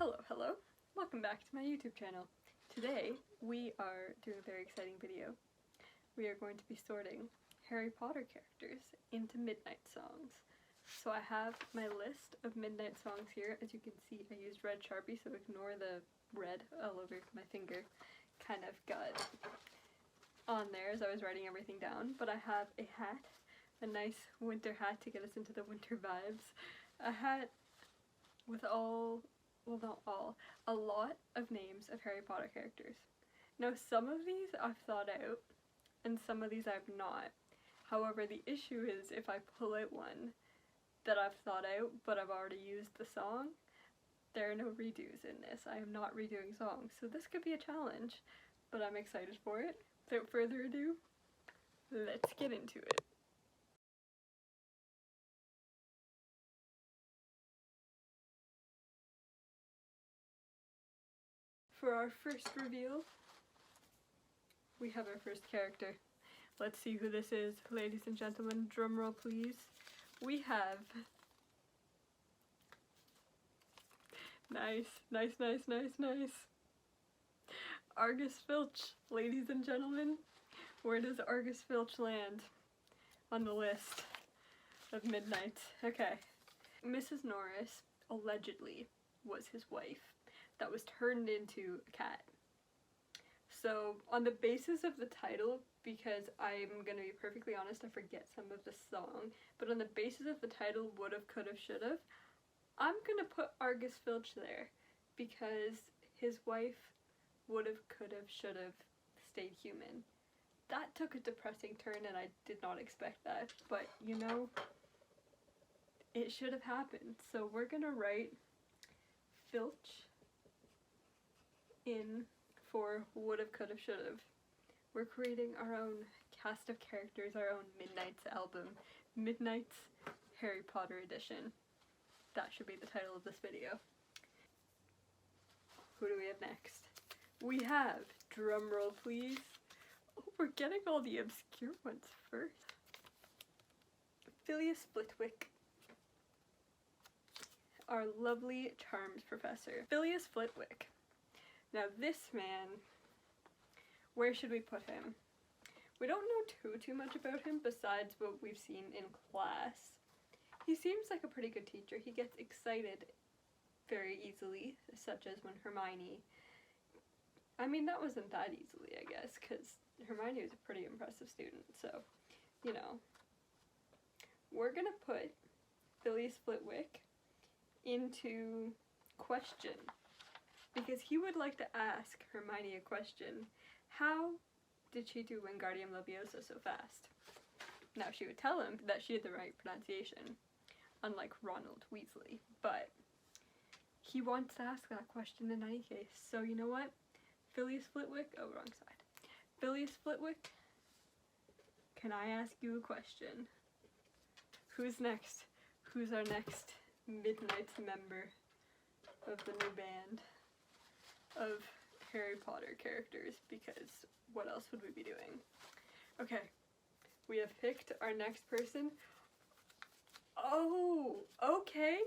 Hello, welcome back to my YouTube channel. Today we are doing a very exciting video. We are going to be sorting Harry Potter characters into Midnight songs. So I have my list of Midnight songs here. As you can see, I used red Sharpie, so ignore the red all over my finger. Kind of got on there as I was writing everything down. But I have a hat, a nice winter hat to get us into the winter vibes. A hat with a lot of names of Harry Potter characters. Now some of these I've thought out and some of these I've not. However, the issue is if I pull out one that I've thought out but I've already used the song, there are no redos in this. I am not redoing songs, so this could be a challenge, but I'm excited for it. Without further ado, let's get into it. For our first reveal, we have our first character. Let's see who this is, ladies and gentlemen. Drumroll please. We have... Nice. Argus Filch, ladies and gentlemen. Where does Argus Filch land on the list of Midnight? Okay. Mrs. Norris allegedly was his wife that was turned into a cat. So on the basis of the title, because I'm gonna be perfectly honest, I forget some of the song, but on the basis of the title, would've, could've, should've, I'm gonna put Argus Filch there because his wife would've, could've, should've stayed human. That took a depressing turn and I did not expect that, but you know, it should have happened. So we're gonna write Filch in for would've, could've, should've. We're creating our own cast of characters, our own Midnight's album, Midnight's Harry Potter edition. That should be the title of this video. Who do we have next? We have, drumroll please, oh, we're getting all the obscure ones first. Filius Flitwick, our lovely charms professor. Filius Flitwick. Now this man, where should we put him? We don't know too much about him besides what we've seen in class. He seems like a pretty good teacher. He gets excited very easily, such as when Hermione... I mean, that wasn't that easily, I guess, because Hermione was a pretty impressive student, so, you know. We're gonna put Filius Flitwick into question, because he would like to ask Hermione a question. How did she do Wingardium Leviosa so fast? Now she would tell him that she had the right pronunciation, unlike Ronald Weasley, but he wants to ask that question in any case. So you know what? Filius Flitwick, oh wrong side. Filius Flitwick, can I ask you a question? Who's next? Who's our next Midnight member of the new band of Harry Potter characters, because what else would we be doing? Okay, we have picked our next person. Oh, okay.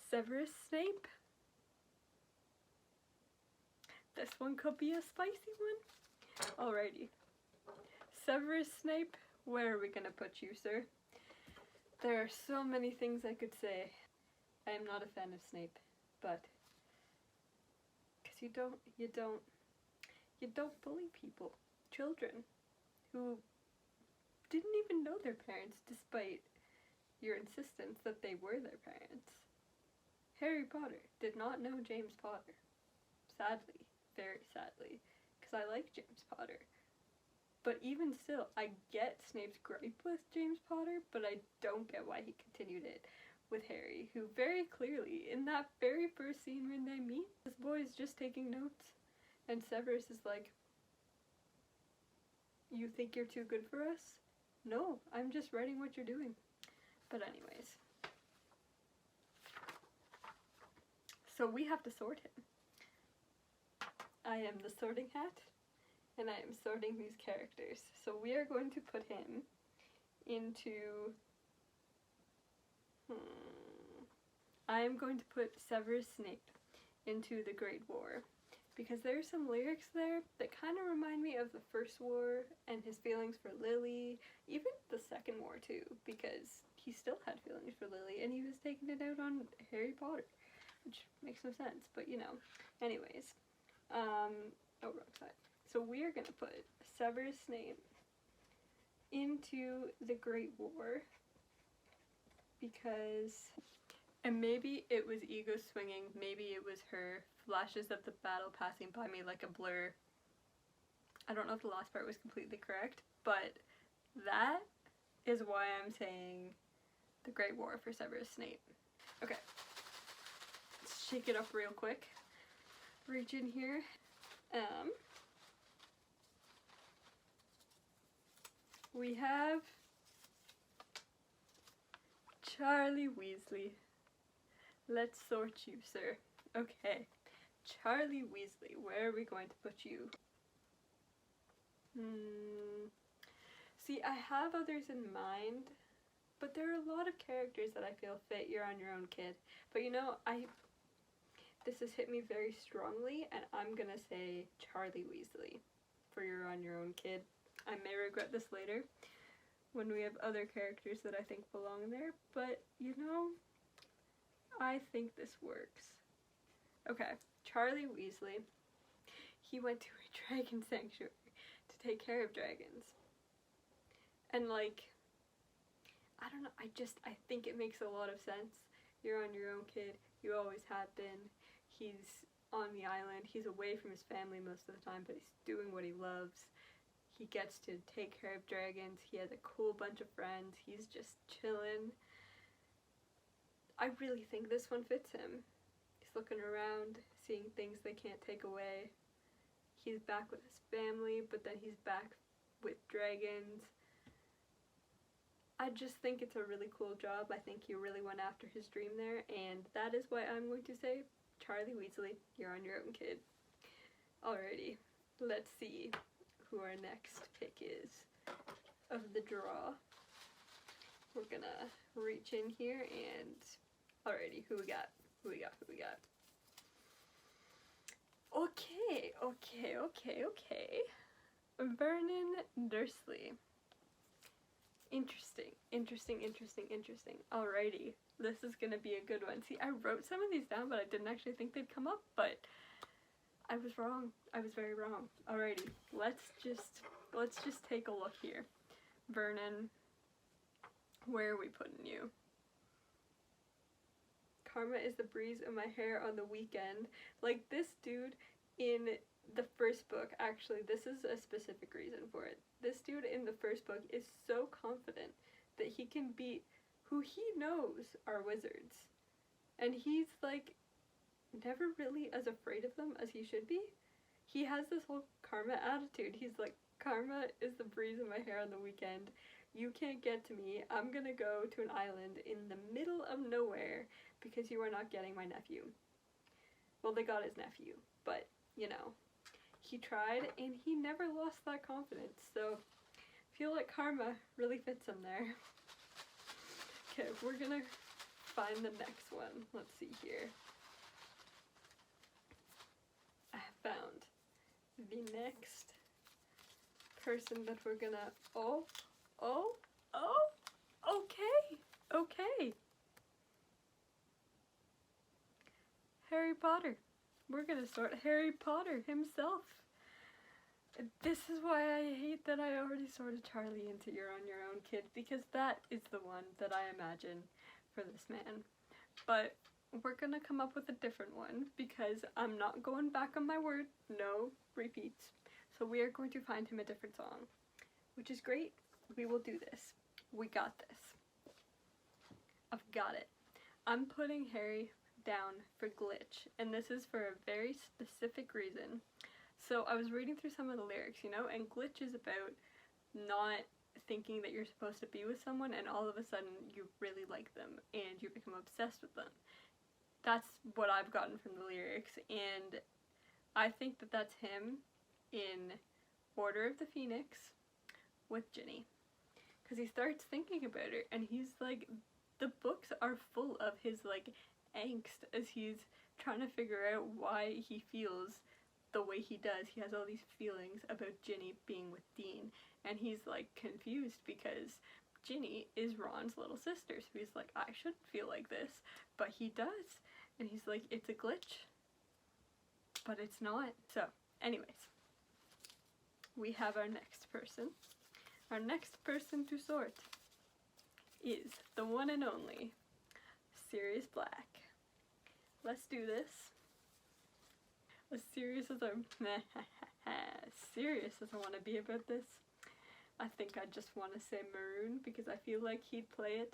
Severus Snape. This one could be a spicy one. Alrighty. Severus Snape, where are we gonna put you, sir? There are so many things I could say. I am not a fan of Snape, but because you don't bully people, children, who didn't even know their parents despite your insistence that they were their parents. Harry Potter did not know James Potter. Sadly, very sadly, because I like James Potter. But even still, I get Snape's gripe with James Potter, but I don't get why he continued it with Harry, who very clearly, in that very first scene when they meet, this boy is just taking notes, and Severus is like, you think you're too good for us? No, I'm just writing what you're doing. But anyways. So we have to sort him. I am the sorting hat, and I am sorting these characters. So we are going to put him into I'm going to put Severus Snape into the Great War, because there's some lyrics there that kind of remind me of the First War and his feelings for Lily, even the Second War too, because he still had feelings for Lily and he was taking it out on Harry Potter, which makes no sense, but you know. Anyways, oh, wrong side. So we are gonna put Severus Snape into the Great War because, and maybe it was ego swinging, maybe it was her flashes of the battle passing by me like a blur. I don't know if the last part was completely correct, but that is why I'm saying the Great War for Severus Snape. Okay, let's shake it up real quick. Reach in here. We have Charlie Weasley. Let's sort you, sir. Okay, Charlie Weasley, where are we going to put you? See, I have others in mind, but there are a lot of characters that I feel fit You're on Your Own Kid. But you know, this has hit me very strongly, and I'm gonna say Charlie Weasley for You're on Your Own Kid. I may regret this later when we have other characters that I think belong there, but you know, I think this works. Okay, Charlie Weasley. He went to a dragon sanctuary to take care of dragons. And like, I don't know, I think it makes a lot of sense. You're on your own, kid. You always have been. He's on the island. He's away from his family most of the time, but he's doing what he loves. He gets to take care of dragons. He has a cool bunch of friends. He's just chilling. I really think this one fits him. He's looking around, seeing things they can't take away. He's back with his family, but then he's back with dragons. I just think it's a really cool job. I think he really went after his dream there, and that is why I'm going to say Charlie Weasley, you're on your own, kid. Alrighty, let's see who our next pick is of the draw. We're gonna reach in here and alrighty, who we got? Okay. Vernon Dursley. Interesting. Alrighty, this is gonna be a good one. See, I wrote some of these down, but I didn't actually think they'd come up, but I was wrong. I was very wrong. Alrighty, let's just take a look here. Vernon, where are we putting you? Karma is the breeze in my hair on the weekend. Like, this dude in the first book, actually, this is a specific reason for it. This dude in the first book is so confident that he can beat who he knows are wizards. And he's, like, never really as afraid of them as he should be. He has this whole Karma attitude. He's like, Karma is the breeze in my hair on the weekend. You can't get to me. I'm gonna go to an island in the middle of nowhere because you are not getting my nephew. Well, they got his nephew, but, you know, he tried and he never lost that confidence, so I feel like Karma really fits him there. Okay, we're gonna find the next one. Let's see here. I found the next person that we're gonna, okay. Harry Potter. We're gonna sort Harry Potter himself. This is why I hate that I already sorted Charlie into You're on Your Own, kid, because that is the one that I imagine for this man. But we're gonna come up with a different one because I'm not going back on my word. No repeats. So we are going to find him a different song, which is great. We will do this. We got this. I've got it. I'm putting Harry down for Glitch, and this is for a very specific reason. So I was reading through some of the lyrics, you know, and Glitch is about not thinking that you're supposed to be with someone and all of a sudden you really like them and you become obsessed with them. That's what I've gotten from the lyrics, and I think that that's him in Order of the Phoenix with Ginny, because he starts thinking about her and he's like, the books are full of his like angst as he's trying to figure out why he feels the way he does. He has all these feelings about Ginny being with Dean, and he's like confused because Ginny is Ron's little sister, so he's like, I shouldn't feel like this, but he does, and he's like, it's a glitch, but it's not. So anyways, we have our next person. Our next person to sort is the one and only Sirius Black. Let's do this. As serious as I serious as I want to be about this, I think I just want to say Maroon, because I feel like he'd play it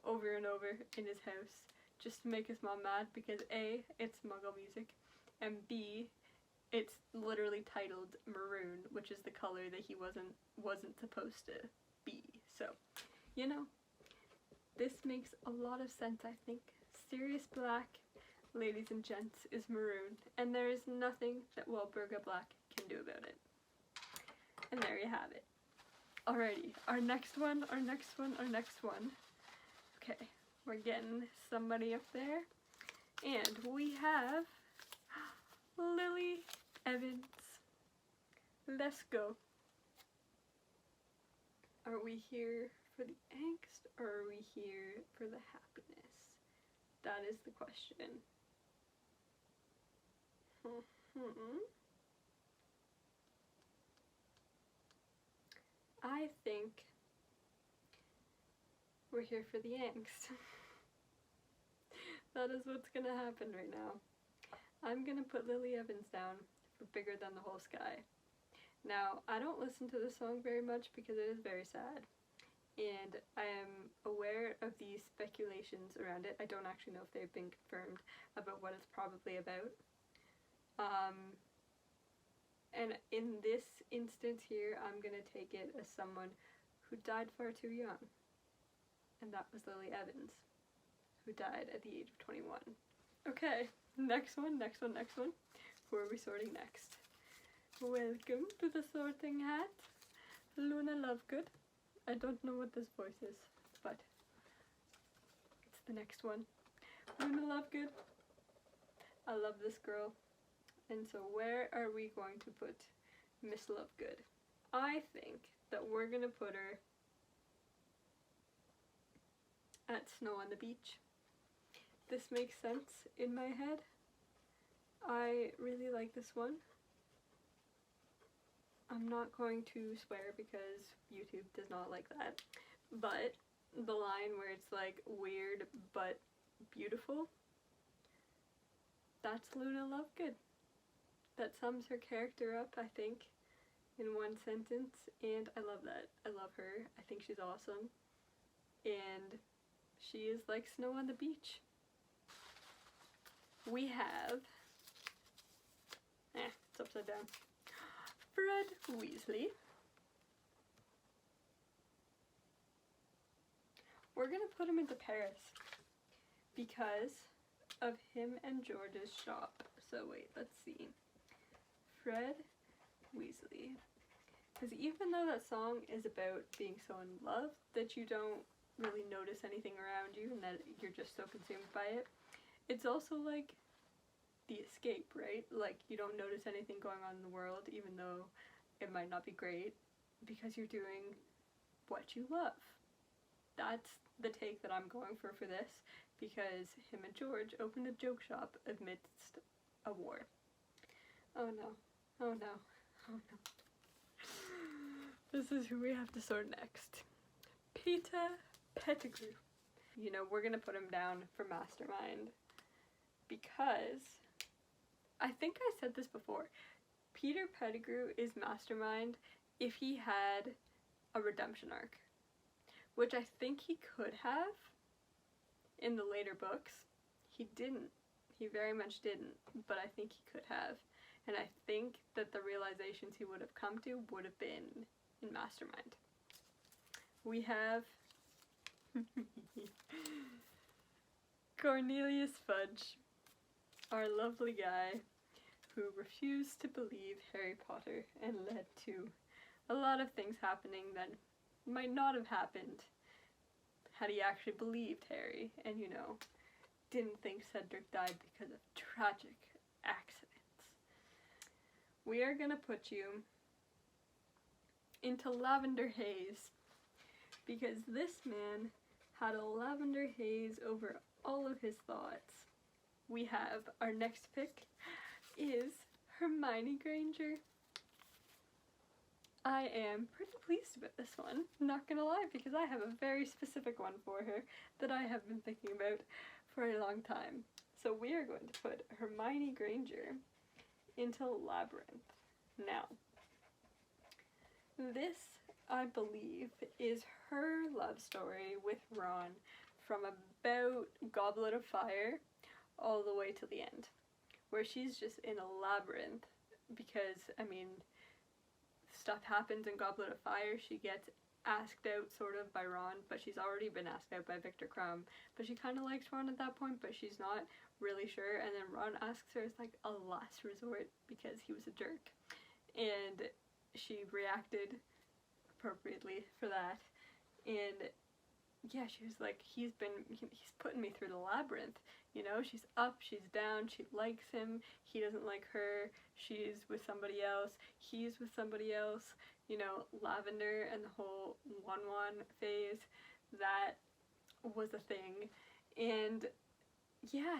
over and over in his house just to make his mom mad, because A, it's Muggle music, and B, it's literally titled Maroon, which is the color that he wasn't supposed to be. So, you know, this makes a lot of sense, I think. Sirius Black, ladies and gents, is Maroon, and there is nothing that Walburga Black can do about it. And there you have it. Alrighty, our next one. Okay, we're getting somebody up there, and we have Lily Evans. Let's go. Are we here for the angst, or are we here for the happiness? That is the question. I think we're here for the angst. That is what's gonna happen right now. I'm gonna put Lily Evans down for Bigger Than the Whole Sky. Now, I don't listen to the song very much because it is very sad, and I am aware of the speculations around it. I don't actually know if they've been confirmed about what it's probably about. And in this instance here, I'm gonna take it as someone who died far too young, and that was Lily Evans, who died at the age of 21. Okay, next one. Who are we sorting next? Welcome to the sorting hat, Luna Lovegood. I don't know what this voice is, but it's the next one. Luna Lovegood. I love this girl. And so where are we going to put Miss Lovegood? I think that we're gonna put her at Snow on the Beach. This makes sense in my head. I really like this one. I'm not going to swear because YouTube does not like that, but the line where it's like weird but beautiful, that's Luna Lovegood. That sums her character up, I think, in one sentence, and I love that. I love her. I think she's awesome, and she is like Snow on the Beach. We have, it's upside down, Fred Weasley. We're gonna put him into Paris because of him and George's shop. So wait, let's see. Fred Weasley. Because even though that song is about being so in love that you don't really notice anything around you and that you're just so consumed by it, it's also like the escape, right? Like you don't notice anything going on in the world even though it might not be great because you're doing what you love. That's the take that I'm going for this, because him and George opened a joke shop amidst a war. Oh no. Oh no. Oh no. This is who we have to sort next. Peter Pettigrew. You know, we're gonna put him down for Mastermind because I think I said this before. Peter Pettigrew is Mastermind if he had a redemption arc, which I think he could have in the later books. He didn't. He very much didn't, but I think he could have. And I think that the realizations he would have come to would have been in Mastermind. We have Cornelius Fudge, our lovely guy who refused to believe Harry Potter and led to a lot of things happening that might not have happened had he actually believed Harry and, you know, didn't think Cedric died because of tragic accidents. We are gonna put you into lavender haze, because this man had a lavender haze over all of his thoughts. We have our next pick is Hermione Granger. I am pretty pleased about this one, not gonna lie, because I have a very specific one for her that I have been thinking about for a long time. So we are going to put Hermione Granger into Labyrinth. Now, this, I believe, is her love story with Ron from about Goblet of Fire all the way to the end, where she's just in a labyrinth because, I mean, stuff happens in Goblet of Fire. She gets asked out sort of by Ron, but she's already been asked out by Viktor Krum, but she kind of likes Ron at that point, but she's not really sure, and then Ron asks her as like a last resort because he was a jerk, and she reacted appropriately for that. And yeah, she was like, he's putting me through the labyrinth, you know, she's up, she's down, she likes him, he doesn't like her, she's with somebody else, he's with somebody else, you know, Lavender and the whole 1-1 phase, that was a thing. And yeah,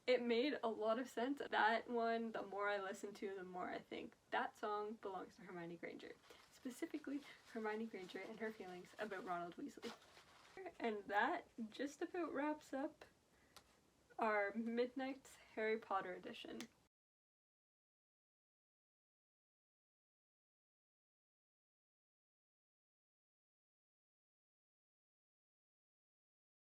it made a lot of sense. That one, the more I listen to, the more I think that song belongs to Hermione Granger. Specifically, Hermione Granger and her feelings about Ronald Weasley. And that just about wraps up our Midnight's Harry Potter edition.